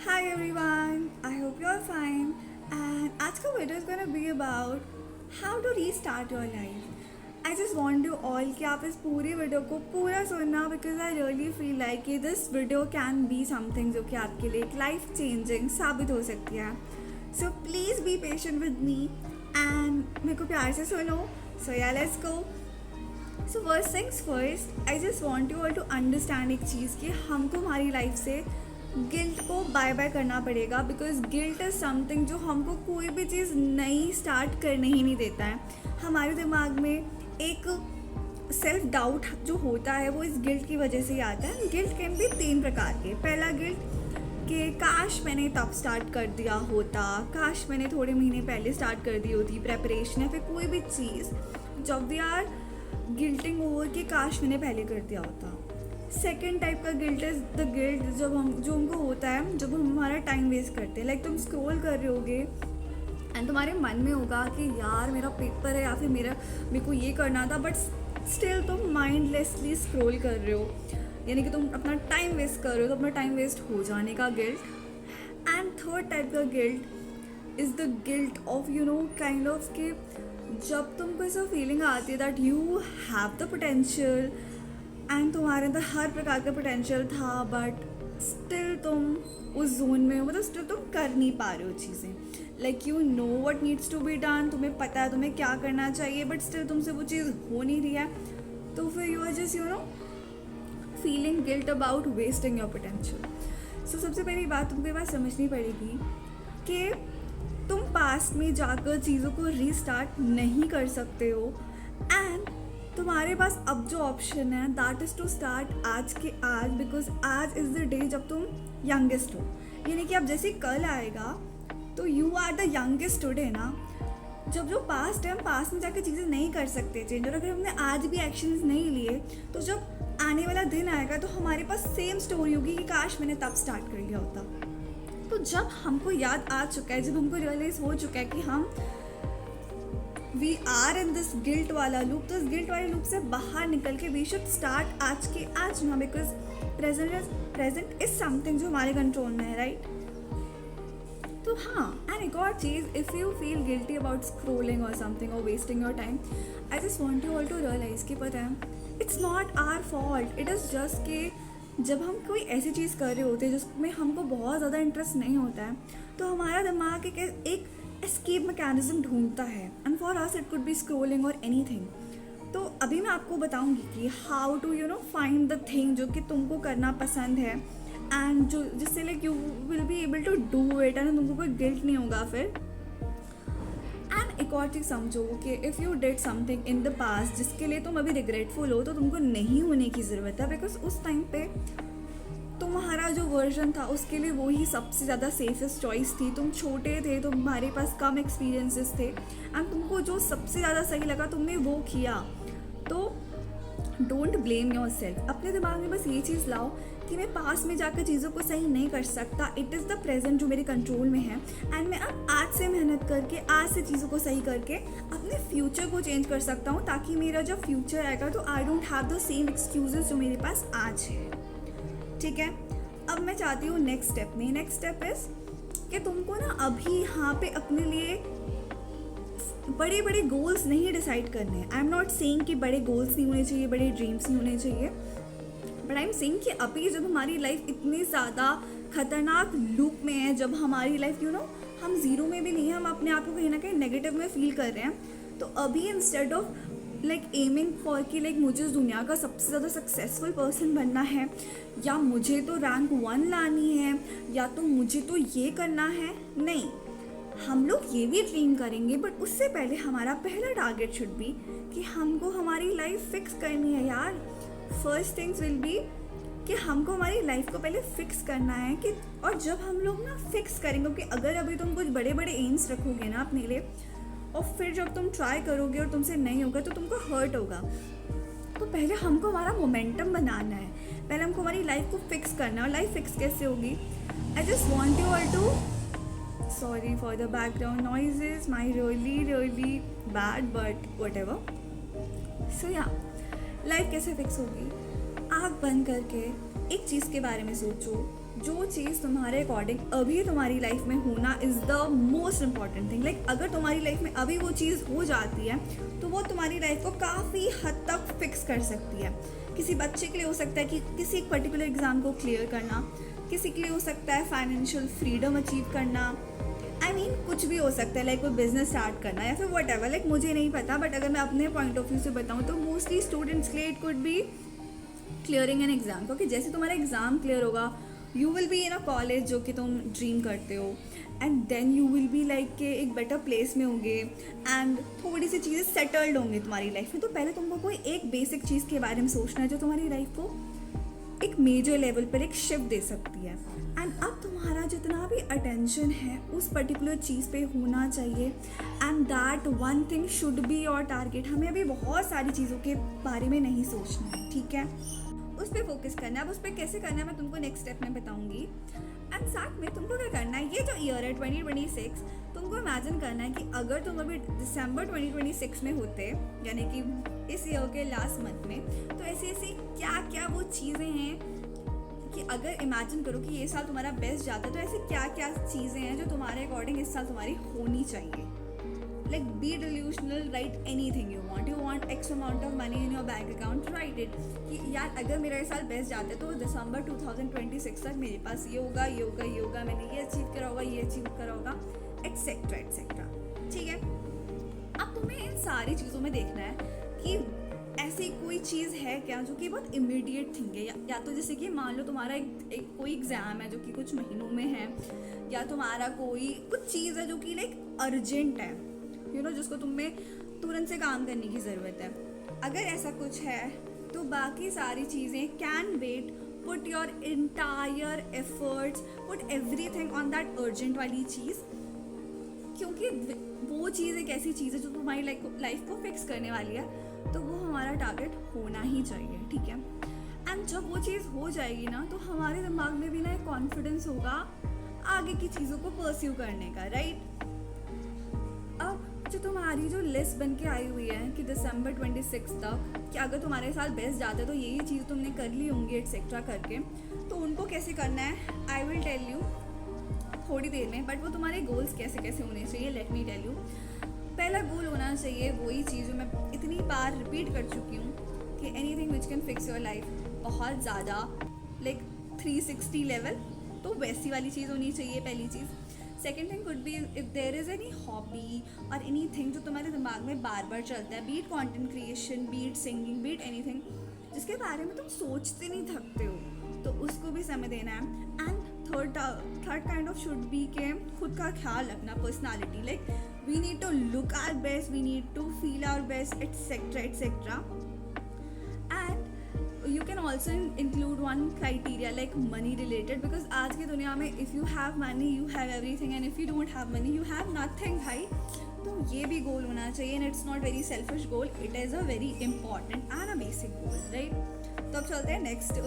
Hi everyone, I hope you're fine. And आज का video is gonna be about how to restart your life. I just want you all कि आप इस पूरी video को पूरा सुनना because I really feel like कि this video can be something जो कि आपके लिए एक life changing साबित हो सकती है. So please be patient with me and मेरे को प्यार से सुनो. So yeah, let's go. So first things first, I just want you all to understand एक चीज़ कि हमको हमारी लाइफ से गिल्ट को बाय बाय करना पड़ेगा बिकॉज गिल्ट इज़ समथिंग जो हमको कोई भी चीज़ नई स्टार्ट करने ही नहीं देता है. हमारे दिमाग में एक सेल्फ डाउट जो होता है वो इस गिल्ट की वजह से ही आता है. गिल्ट कैन भी 3 प्रकार के. पहला गिल्ट कि काश मैंने तब स्टार्ट कर दिया होता, काश मैंने थोड़े महीने पहले स्टार्ट कर दी होती प्रेपरेशन या फिर कोई भी चीज़. जब वी आर गिल्टिंग ओवर कि काश मैंने पहले कर दिया होता. सेकेंड टाइप का गिल्ट इज़ द गिल्ट जब हमको होता है जब हम हमारा टाइम वेस्ट करते हैं. लाइक तुम स्क्रॉल कर रहे होगे एंड तुम्हारे मन में होगा कि यार मेरा पेपर है या फिर मेरे को ये करना था, बट स्टिल तुम माइंडलेसली स्क्रॉल कर रहे हो, यानी कि तुम अपना टाइम वेस्ट कर रहे हो. तो अपना टाइम वेस्ट हो जाने का गिल्ट. एंड थर्ड टाइप का guilt is the guilt of kind of कि जब तुमको ऐसा फीलिंग आती है that you have the potential and तुम्हारे अंदर हर प्रकार का पोटेंशियल था बट स्टिल तुम उस जोन में हो, मतलब स्टिल तुम कर नहीं पा रहे हो चीज़ें. Like you know what needs to be done, तुम्हें पता है तुम्हें क्या करना चाहिए बट स्टिल तुमसे वो चीज़ हो नहीं रही है. तो फिर you are just feeling guilt about wasting your potential. So सबसे पहली बात तुमको ये बात समझनी पड़ेगी कि तुम पास्ट में जाकर चीज़ों को रीस्टार्ट नहीं कर सकते हो. एंड तुम्हारे पास अब जो ऑप्शन है दैट इज़ टू स्टार्ट आज के आज, बिकॉज आज इज़ द डे जब तुम यंगेस्ट हो. यानी कि अब जैसे कल आएगा तो you are the youngest today ना. जब जो पास्ट है हम पास्ट में जाकर चीज़ें नहीं कर सकते चेंज, और अगर हमने आज भी एक्शंस नहीं लिए तो जब आने वाला दिन आएगा तो हमारे पास सेम स्टोरी होगी कि काश मैंने तब स्टार्ट कर लिया होता. तो जब हमको याद आ चुका है, जब हमको रियलाइज़ हो चुका है कि हम we are in this guilt वाला लूप, तो इस गिल्ट वाले लूप से बाहर निकल के वी शुड स्टार्ट आज के आज ना, बिकॉज प्रेजेंट इज समथिंग जो हमारे कंट्रोल में है, राइट. तो हाँ, एंड एक और चीज़, if you feel guilty about scrolling और समथिंग और wasting your time, I just want you all to realize कि पता है it's not our fault. It is just कि जब हम कोई ऐसी चीज़ कर रहे होते हैं जिसमें हमको बहुत ज़्यादा इंटरेस्ट नहीं होता है तो हमारा दिमाग एक एस्केप मैकेनिज्म ढूंढता है. And for us it could be scrolling और एनीथिंग. तो अभी मैं आपको बताऊंगी कि how to find the thing जो कि तुमको करना पसंद है एंड जो जिससे like you will be able to do it and तुमको कोई गिल्ट नहीं होगा फिर. एंड एक और चीज़ समझो कि if you did something in the past जिसके लिए तुम अभी रिग्रेटफुल हो तो तुमको नहीं होने की ज़रूरत है, बिकॉज उस टाइम पे तुम्हारा जो वर्जन था उसके लिए वही सबसे ज़्यादा सेफेस्ट चॉइस थी. तुम छोटे थे, तुम्हारे पास कम एक्सपीरियंसेस थे एंड तुमको जो सबसे ज़्यादा सही लगा तुमने वो किया. तो डोंट ब्लेम योर सेल्फ. अपने दिमाग में बस ये चीज़ लाओ कि मैं पास में जाकर चीज़ों को सही नहीं कर सकता. इट इज़ द प्रेजेंट जो मेरे कंट्रोल में है एंड मैं अब आज से मेहनत करके आज से चीज़ों को सही करके अपने फ्यूचर को चेंज कर सकता हूँ, ताकि मेरा जब फ्यूचर आएगा तो I don't have the same excuses जो मेरे पास आज है. ठीक है, अब मैं चाहती हूँ नेक्स्ट स्टेप में. नेक्स्ट स्टेप इज़ कि तुमको ना अभी यहाँ पे अपने लिए बड़े बड़े गोल्स नहीं डिसाइड करने हैं. आई एम नॉट सेइंग कि बड़े गोल्स नहीं होने चाहिए, बड़े ड्रीम्स नहीं होने चाहिए, बट आई एम सेइंग कि अभी जब हमारी लाइफ इतनी ज़्यादा खतरनाक लूप में है, जब हमारी लाइफ हम जीरो में भी नहीं है, हम अपने आप को कहीं ना कहीं नेगेटिव में फील कर रहे हैं, तो अभी instead of like aiming for कि लाइक मुझे इस दुनिया का सबसे ज़्यादा सक्सेसफुल पर्सन बनना है, या मुझे तो रैंक 1 लानी है, या तो मुझे तो ये करना है, नहीं, हम लोग ये भी ड्रीम करेंगे बट उससे पहले हमारा पहला टारगेट शुड बी कि हमको हमारी लाइफ फिक्स करनी है यार. फर्स्ट थिंग्स विल बी कि हमको हमारी लाइफ को पहले फिक्स करना है कि, और जब हम लोग ना फिक्स करेंगे, क्योंकि अगर अभी तुम कुछ बड़े बड़े एम्स रखोगे ना अपने लिए और फिर जब तुम ट्राई करोगे और तुमसे नहीं होगा तो तुमको हर्ट होगा. तो पहले हमको हमारा मोमेंटम बनाना है, पहले हमको हमारी लाइफ को फिक्स करना है. और लाइफ फिक्स कैसे होगी? I just want you all to, sorry for the background noises, my really bad but whatever. So ya, life कैसे फिक्स होगी? आँख बंद करके एक चीज़ के बारे में सोचो जो चीज़ तुम्हारे अकॉर्डिंग अभी तुम्हारी लाइफ में होना is the most important thing. Like अगर तुम्हारी लाइफ में अभी वो चीज़ हो जाती है तो वो तुम्हारी लाइफ को काफ़ी हद तक फिक्स कर सकती है। किसी बच्चे के लिए हो सकता है कि किसी एक पर्टिकुलर एग्ज़ाम को क्लियर करना, किसी के लिए हो सकता है फाइनेंशियल फ्रीडम अचीव करना, कुछ भी हो सकता है, लाइक कोई बिजनेस स्टार्ट करना या फिर वट एवर। लाइक मुझे नहीं पता, बट अगर मैं अपने पॉइंट ऑफ व्यू से बताऊँ तो मोस्टली स्टूडेंट्स के लिए it could be clearing an exam. क्योंकि जैसे तुम्हारा एग्ज़ाम क्लियर होगा, you will be in a college जो कि तुम ड्रीम करते हो, and then you will be like के एक बेटर प्लेस में होंगे एंड थोड़ी सी चीज़ें सेटल्ड होंगी तुम्हारी लाइफ में। तो पहले तुमको कोई एक बेसिक चीज़ के बारे में सोचना है जो तुम्हारी लाइफ को एक मेजर लेवल पर एक शिफ्ट दे सकती है। एंड अब तुम्हारा जितना भी अटेंशन है उस पर्टिकुलर चीज़ पे होना चाहिए, and that one thing should be your target. हमें अभी बहुत सारी चीज़ों के बारे में नहीं सोचना है, ठीक है, उस पर फोकस करना है। अब उस पर कैसे करना है मैं तुमको नेक्स्ट स्टेप में बताऊंगी। एंड साथ में तुमको क्या करना है, ये जो ईयर है 2026, तुमको इमेजिन करना है कि अगर तुम अभी दिसंबर 2026 में होते, यानी कि इस ईयर के लास्ट मंथ में, तो ऐसी ऐसी क्या क्या वो चीज़ें हैं कि अगर इमेजिन करो कि ये साल तुम्हारा बेस्ट जाता है तो ऐसी क्या क्या चीज़ें हैं जो तुम्हारे अकॉर्डिंग इस साल तुम्हारी होनी चाहिए। Like be delusional, write anything you want. You want X amount of money in your bank account, write it कि यार अगर मेरा ये साल बेस्ट जाता है तो दिसंबर 2026 तक मेरे पास ये होगा, ये होगा, ये होगा, मैंने ये अचीव करा होगा, ये अचीव करा होगा, एटसेट्रा एटसेट्रा। ठीक है, अब तुम्हें इन सारी चीज़ों में देखना है कि ऐसी कोई चीज़ है क्या जो कि बहुत इमीडिएट थिंग है, या तो जैसे कि मान लो तुम्हारा एक कोई एग्ज़ाम है जो कि कुछ महीनों में है, या तुम्हारा कोई कुछ चीज़ है जो कि लाइक अर्जेंट है, जिसको तुम्हें तुरंत से काम करने की ज़रूरत है। अगर ऐसा कुछ है तो बाकी सारी चीज़ें can wait. Put your entire efforts, put everything on that urgent वाली चीज़, क्योंकि वो चीज़ एक ऐसी चीज़ है जो तुम्हारी लाइफ को फिक्स करने वाली है, तो वो हमारा टारगेट होना ही चाहिए, ठीक है। एंड जब वो चीज़ हो जाएगी ना तो हमारे दिमाग में भी ना एक कॉन्फिडेंस होगा आगे की चीज़ों को परस्यू करने का, राइट। अब जो तुम्हारी जो लिस्ट बन के आई हुई है कि दिसंबर 26 तक कि अगर तुम्हारे साल बेस्ट जाता है तो ये चीज़ तुमने कर ली होंगी एटसेट्रा करके, तो उनको कैसे करना है आई विल टेल यू थोड़ी देर में। बट वो तुम्हारे गोल्स कैसे कैसे होने चाहिए, लेट मी टेल यू। पहला गोल होना चाहिए वही चीज़ जो मैं इतनी बार रिपीट कर चुकी हूँ कि anything which can fix your life, बहुत ज़्यादा लाइक 360 लेवल, तो वैसी वाली चीज़ होनी चाहिए पहली चीज़। Second thing could be if there is any hobby और एनी थिंग जो तुम्हारे दिमाग में बार बार चलता है, be it content creation, be it singing, be it anything जिसके बारे में तुम सोचते नहीं थकते हो, तो उसको भी समय देना है। And third kind of should be के खुद का ख्याल रखना, personality, like we need to look our best, we need to feel our best, etcetera etcetera. And you can also include one criteria like money related, because आज की दुनिया में if you have money you have everything, and if you don't have money you have nothing भाई। तो ये भी गोल होना चाहिए, and it's not very selfish goal, it is a very important and a basic goal, right। तो अब चलते हैं नेक्स्ट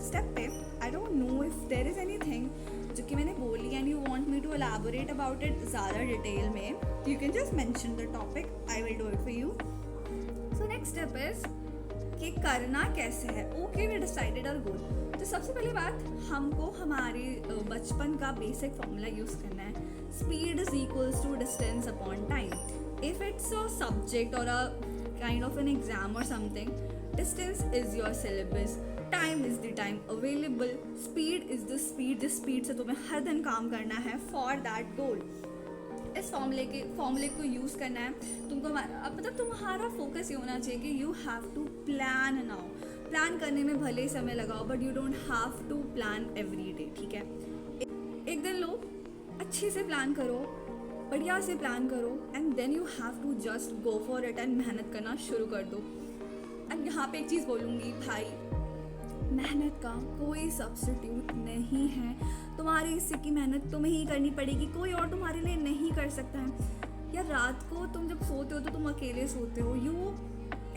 स्टेप पे। I don't know if there is anything जो कि मैंने बोली and you want me to elaborate about it ज़्यादा डिटेल में, you can just mention the topic, I will do it for you। So next step is कि करना कैसे है। Okay, we decided our goal. तो सबसे पहली बात, हमको हमारे बचपन का बेसिक फॉर्मूला यूज़ करना है, speed is equals to distance upon time. If it's a subject और a kind of an exam और something, distance is your syllabus, time is the time available, speed is the speed जिस speed से तुम्हें हर दिन काम करना है for that goal. इस फॉर्मूले को यूज़ करना है तुमको। मतलब तुम्हारा फोकस ये होना चाहिए कि you have to plan now. Plan करने में भले ही समय लगाओ, but you don't have to plan every day, ठीक है। एक दिन लो, अच्छे से प्लान करो, बढ़िया से प्लान करो, and then you have to just go for it and मेहनत करना शुरू कर दो। एंड यहाँ पे एक चीज़ बोलूँगी भाई, मेहनत का कोई सब्स्टिट्यूट नहीं है। तुम्हारी हिस्से की मेहनत तुम्हें ही करनी पड़ेगी, कोई और तुम्हारे लिए नहीं कर सकता है। या रात को तुम जब सोते हो तो तुम अकेले सोते हो, you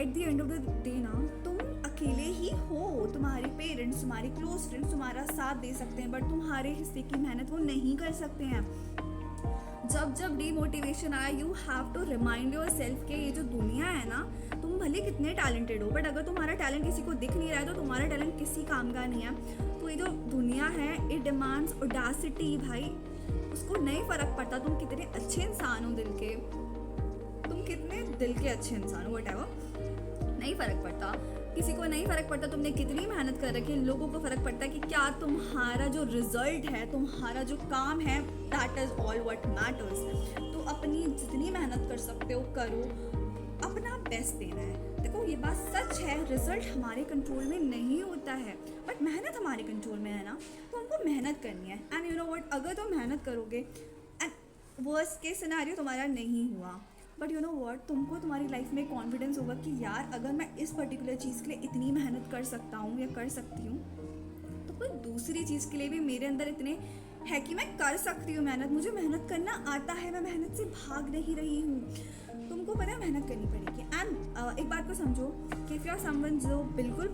at the end of the day ना तुम अकेले ही हो। तुम्हारे पेरेंट्स, तुम्हारे क्लोज फ्रेंड्स तुम्हारा साथ दे सकते हैं, बट तुम्हारे हिस्से की मेहनत वो नहीं कर सकते हैं। जब डीमोटिवेशन आए, you have to remind yourself कि ये जो दुनिया है ना, तुम भले कितने टैलेंटेड हो, बट अगर तुम्हारा टैलेंट किसी को दिख नहीं रहा है तो तुम्हारा टैलेंट किसी काम का नहीं है। तो तो ये जो दुनिया है इट डिमांड्स ऑडासिटी भाई। उसको नहीं फ़र्क पड़ता तुम कितने अच्छे इंसान हो दिल के, तुम कितने दिल के अच्छे इंसान हो, व्हाटएवर, नहीं फ़र्क पड़ता। किसी को नहीं फ़र्क पड़ता तुमने कितनी मेहनत कर रखी है। लोगों को फ़र्क पड़ता है कि क्या तुम्हारा जो रिजल्ट है, तुम्हारा जो काम है, that is all what matters. तो अपनी जितनी मेहनत कर सकते हो करो, अपना बेस्ट देना है। देखो ये बात सच है, रिजल्ट हमारे कंट्रोल में नहीं होता है, बट मेहनत हमारे कंट्रोल में है ना, तो हमको मेहनत करनी है। एंड यू नो व्हाट, अगर तुम मेहनत करोगे एंड वर्स्ट केस सिनेरियो तुम्हारा नहीं हुआ, बट यू नो व्हाट, तुमको तुम्हारी लाइफ में कॉन्फिडेंस होगा कि यार अगर मैं इस पर्टिकुलर चीज़ के लिए इतनी मेहनत कर सकता हूँ या कर सकती हूँ, तो कोई दूसरी चीज़ के लिए भी मेरे अंदर इतने है कि मैं कर सकती हूँ मेहनत, मुझे मेहनत करना आता है, मैं मेहनत से भाग नहीं रही हूँ। तुमको पता है मेहनत करनी पड़ेगी। एंड एक बात को समझो कि इफ़ यू आर समवन जो बिल्कुल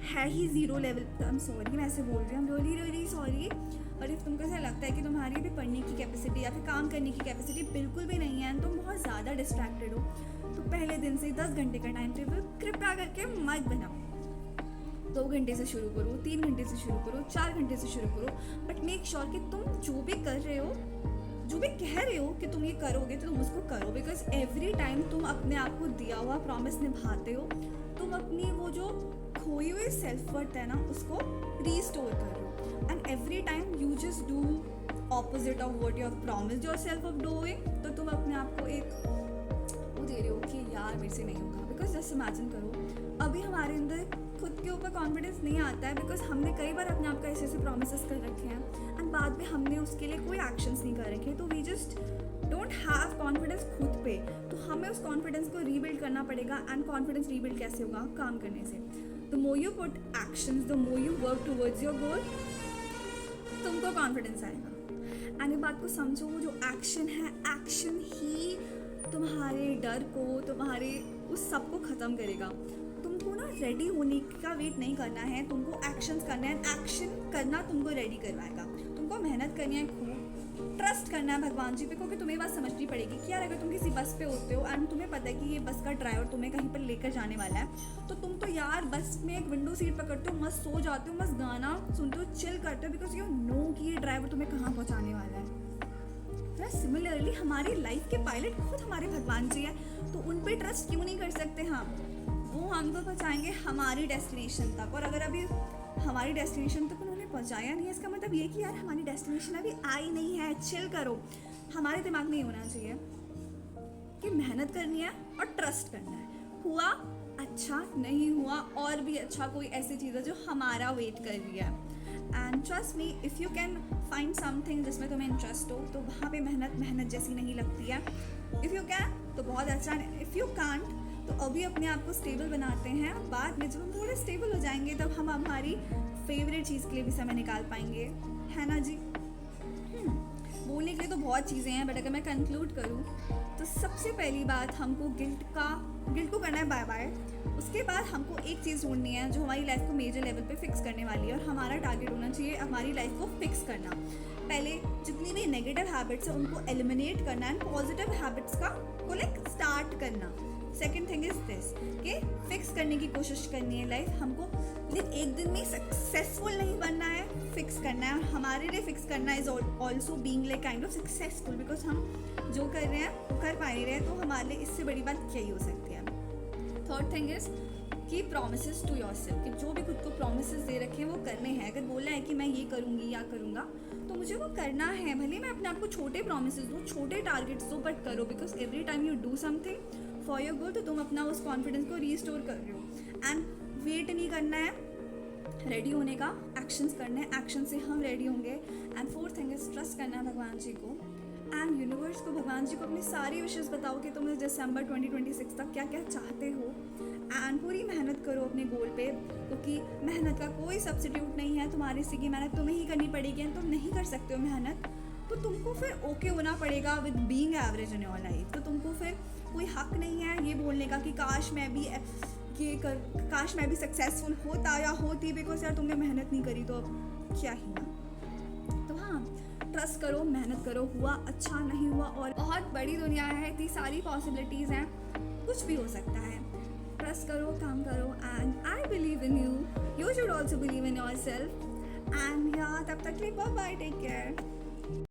है ही zero level, I am sorry मैं ऐसे बोल रही हूँ, रियली रियली सॉरी, और इफ़ तुमको ऐसा लगता है कि तुम्हारी भी पढ़ने की कैपेसिटी या फिर काम करने की कैपेसिटी बिल्कुल भी नहीं है, तुम बहुत ज़्यादा डिस्ट्रैक्टेड हो, तो पहले दिन से 10 घंटे का टाइम टेबल कृपया करके मत बनाओ। 2 घंटे से शुरू करो, 3 घंटे से शुरू करो, 4 घंटे से शुरू करो, बट मेक श्योर कि तुम जो भी कर रहे हो, जो भी कह रहे हो कि तुम ये करोगे, तो तुम उसको करो। बिकॉज एवरी टाइम तुम अपने आप को दिया हुआ प्रॉमिस निभाते हो, तुम अपनी वो जो खोई हुई सेल्फ वर्थ है ना, उसको रीस्टोर कर रहे हो। And every time you just do opposite of what you have promised yourself of doing, तो तुम अपने आप को एक वो दे रहे हो कि यार मेरे से नहीं होगा। बिकॉज जस्ट इमेजिन करो, अभी हमारे अंदर खुद के ऊपर कॉन्फिडेंस नहीं आता है, बिकॉज हमने कई बार अपने आप को ऐसे ऐसे प्रोमिस कर रखे हैं एंड बाद में हमने उसके लिए कोई एक्शंस नहीं कर रखे, तो we just don't have confidence खुद पे। तो हमें उस कॉन्फिडेंस को रीबिल्ड करना पड़ेगा। एंड कॉन्फिडेंस रीबिल्ड कैसे होगा? काम करने से। The more you put actions, the more you work towards your goal, तुमको कॉन्फिडेंस आएगा। एंड ये बात को समझो, वो जो एक्शन है, एक्शन ही तुम्हारे डर को, तुम्हारे उस सब को ख़त्म करेगा। तुमको ना रेडी होने का वेट नहीं करना है, तुमको एक्शंस करना है। एक्शन करना तुमको रेडी करवाएगा। तुमको मेहनत करनी है, खूब ट्रस्ट करना है भगवान जी पे, क्योंकि तुम्हें बात समझनी पड़ेगी कि यार अगर तुम किसी बस पे होते हो एंड तुम्हें पता है कि ये बस का ड्राइवर तुम्हें कहीं पर लेकर जाने वाला है, तो तुम तो यार बस में एक विंडो सीट पकड़ते हो, मस्त सो जाते हो, मस्त गाना सुनते हो, चिल करते हो, बिकॉज यू नो कि ये ड्राइवर तुम्हें कहाँ पहुँचाने वाला है। सिमिलरली हमारी लाइफ के पायलट खुद हमारे भगवान जी है, तो उन पे ट्रस्ट क्यों नहीं कर सकते हम? वो हमको पहुँचाएंगे हमारी डेस्टिनेशन तक, और अगर अभी हमारी डेस्टिनेशन तक उन्होंने पहुँचाया नहीं है, इसका मतलब ये कि यार हमारी डेस्टिनेशन अभी आई नहीं है, चिल करो। हमारे दिमाग में ये होना चाहिए कि मेहनत करनी है और ट्रस्ट करना है। हुआ अच्छा, नहीं हुआ और भी अच्छा, कोई ऐसी चीज़ है जो हमारा वेट कर रही है। And trust me, if you can find something जिसमें तुम्हें इंटरेस्ट हो, तो वहाँ पे मेहनत जैसी नहीं लगती है। इफ़ यू कैन तो बहुत अच्छा, इफ़ यू कांट तो अभी अपने आप को स्टेबल बनाते हैं, बाद में जब हम थोड़े स्टेबल हो जाएंगे तब हम हमारी फेवरेट चीज़ के लिए भी समय निकाल पाएंगे, है ना जी। बोलने के लिए तो बहुत चीज़ें हैं, बट अगर मैं कंक्लूड करूँ तो सबसे पहली बात, हमको गिल्ट को करना है बाय बाय। उसके बाद हमको एक चीज़ ढूंढनी है जो हमारी लाइफ को मेजर लेवल पे फिक्स करने वाली है, और हमारा टारगेट होना चाहिए हमारी लाइफ को फिक्स करना। पहले जितनी भी नेगेटिव हैबिट्स हैं उनको एलिमिनेट करना एंड पॉजिटिव हैबिट्स को लाइक स्टार्ट करना। सेकेंड थिंग इज दिस कि फिक्स करने की कोशिश करनी है लाइफ हमको, लेकिन एक दिन में सक्सेसफुल नहीं बनना है, फिक्स करना है। हमारे लिए फिक्स करना is also being like kind of successful, because हम जो कर रहे हैं वो कर पा नहीं रहे हैं, तो हमारे लिए इससे बड़ी बात क्या ही हो सकती है। थर्ड थिंग इज कि प्रोमिसेस टू योरसेल्फ, कि जो भी खुद को प्रोमिसेस दे रखे हैं वो करने हैं। अगर बोला है कि मैं ये करूँगी या करूँगा, तो मुझे वो करना है। भले मैं अपने आप को छोटे प्रोमिसेस दूँ, छोटे टारगेट्स दो, बट करो, because every time you do something for your goal, तो तुम अपना उस कॉन्फिडेंस को रीस्टोर कर रहे हो। एंड वेट नहीं करना है रेडी होने का, एक्शंस करने हैं, एक्शन से हम रेडी होंगे। And fourth thing is trust करना है भगवान जी को एंड यूनिवर्स को। भगवान जी को अपनी सारी विशेस बताओ कि तुम इस दिसंबर 2026 तक क्या क्या चाहते हो, एंड पूरी मेहनत करो अपने गोल पे, क्योंकि मेहनत का कोई सब्स्टिट्यूट नहीं है। तुम्हारी सी की मेहनत तुम्हें ही करनी पड़ेगी, एंड तुम नहीं कर सकते हो मेहनत, तो तुमको फिर ओके होना पड़ेगा with being average in your life. तो तुमको फिर कोई हक नहीं है ये बोलने का कि काश मैं भी सक्सेसफुल होता या होती, बिकॉज यार तुमने मेहनत नहीं करी तो अब क्या ही ना। तो हाँ, ट्रस्ट करो, मेहनत करो, हुआ अच्छा नहीं हुआ, और बहुत बड़ी दुनिया है, इतनी सारी पॉसिबिलिटीज़ हैं, कुछ भी हो सकता है। ट्रस्ट करो, काम करो, and I believe in you, you should also believe in your self. And या तब तक के लिए बाय बाय, टेक केयर।